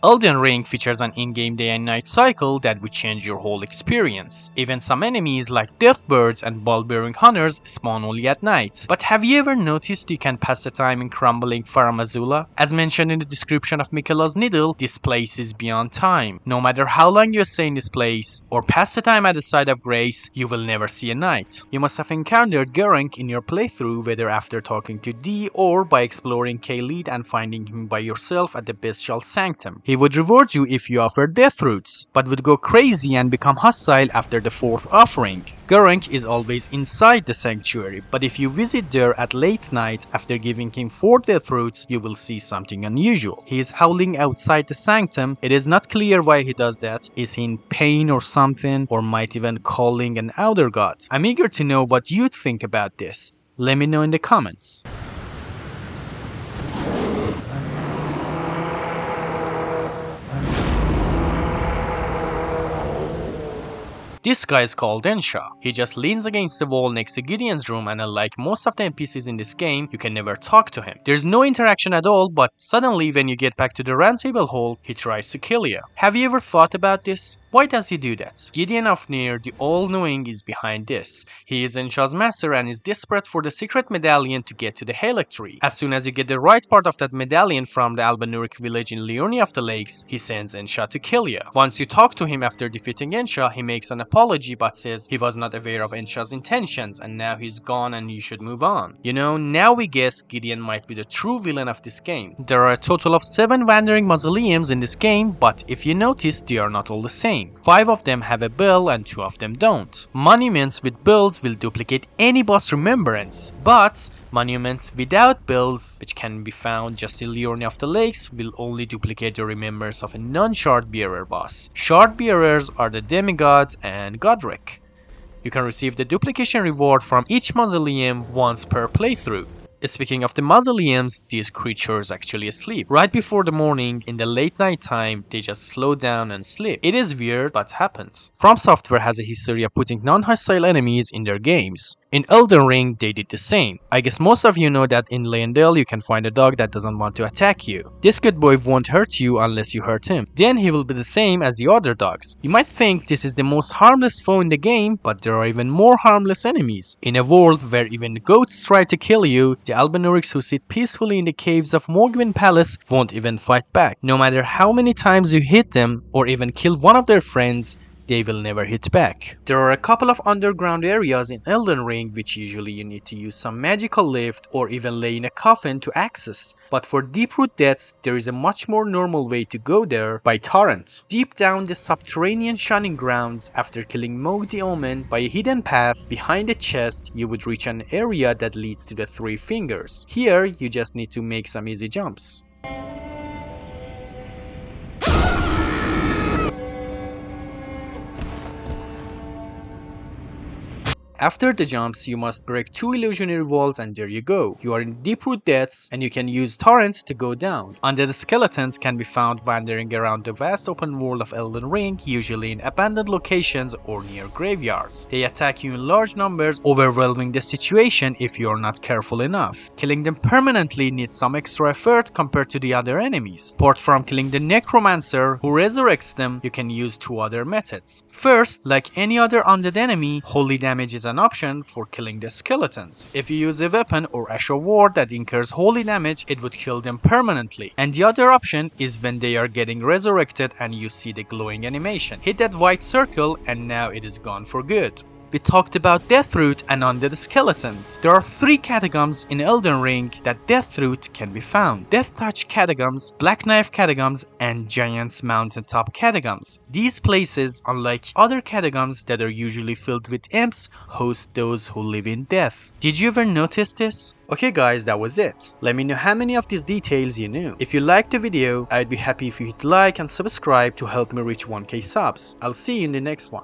Elden Ring features an in-game day and night cycle that would change your whole experience. Even some enemies like deathbirds and ball-bearing hunters spawn only at night. But have you ever noticed you can pass the time in crumbling Faramazula? As mentioned in the description of Miquella's Needle, this place is beyond time. No matter how long you stay in this place, or pass the time at the side of grace, you will never see a night. You must have encountered Gurranq in your playthrough, whether after talking to Dee or by exploring Kaleid and finding him by yourself at the Bestial Sanctum. He would reward you if you offered Deathroots, but would go crazy and become hostile after the 4th offering. Gurranq is always inside the sanctuary, but if you visit there at late night after giving him 4 Deathroots, you will see something unusual. He is howling outside the sanctum. It is not clear why he does that. Is he in pain or something, or might even calling an outer god? I'm eager to know what you'd think about this. Let me know in the comments. This guy is called Ensha. He just leans against the wall next to Gideon's room, and unlike most of the NPCs in this game, you can never talk to him. There's no interaction at all, but suddenly when you get back to the roundtable hall, he tries to kill you. Have you ever thought about this? Why does he do that? Gideon Ofnir, the all-knowing, is behind this. He is Ensha's master and is desperate for the secret medallion to get to the Halak tree. As soon as you get the right part of that medallion from the Albanuric village in Liurnia of the Lakes, he sends Ensha to kill you. Once you talk to him after defeating Ensha, he makes an apology but says he was not aware of Ensha's intentions and now he's gone and you should move on. You know, now we guess Gideon might be the true villain of this game. There are a total of 7 wandering mausoleums in this game, but if you notice, they are not all the same. 5 of them have a bell and 2 of them don't. Monuments with bells will duplicate any boss remembrance, but monuments without bells, which can be found just in Liurnia of the Lakes, will only duplicate the remembrance of a non-shard bearer boss. Shard bearers are the demigods and Godric. You can receive the duplication reward from each mausoleum once per playthrough. Speaking of the mausoleums, these creatures actually sleep. Right before the morning, in the late night time, they just slow down and sleep. It is weird, but happens. From Software has a history of putting non-hostile enemies in their games. In Elden Ring, they did the same. I guess most of you know that in Leyndell you can find a dog that doesn't want to attack you. This good boy won't hurt you unless you hurt him. Then he will be the same as the other dogs. You might think this is the most harmless foe in the game, but there are even more harmless enemies. In a world where even goats try to kill you, the Albanurics who sit peacefully in the caves of Morgwyn Palace won't even fight back. No matter how many times you hit them or even kill one of their friends, they will never hit back. There are a couple of underground areas in Elden Ring which usually you need to use some magical lift or even lay in a coffin to access. But for Deathroot Depths, there is a much more normal way to go there by torrent. Deep down the subterranean shunning grounds, after killing Moog the Omen by a hidden path behind a chest, you would reach an area that leads to the 3 fingers. Here, you just need to make some easy jumps. After the jumps, you must break 2 illusionary walls and there you go. You are in Deathroot Depths and you can use torrents to go down. Undead skeletons can be found wandering around the vast open world of Elden Ring, usually in abandoned locations or near graveyards. They attack you in large numbers, overwhelming the situation if you are not careful enough. Killing them permanently needs some extra effort compared to the other enemies. Apart from killing the necromancer who resurrects them, you can use 2 other methods. First, like any other undead enemy, holy damage is an option for killing the skeletons. If you use a weapon or Asher ward that incurs holy damage, it would kill them permanently. And the other option is when they are getting resurrected and you see the glowing animation. Hit that white circle and now it is gone for good. We talked about Deathroot and Undead Skeletons. There are 3 catacombs in Elden Ring that Deathroot can be found. Deathtouch Catacombs, Black Knife Catacombs, and Giant's Mountaintop Catacombs. These places, unlike other catacombs that are usually filled with imps, host those who live in death. Did you ever notice this? Okay guys, that was it. Let me know how many of these details you knew. If you liked the video, I'd be happy if you hit like and subscribe to help me reach 1k subs. I'll see you in the next one.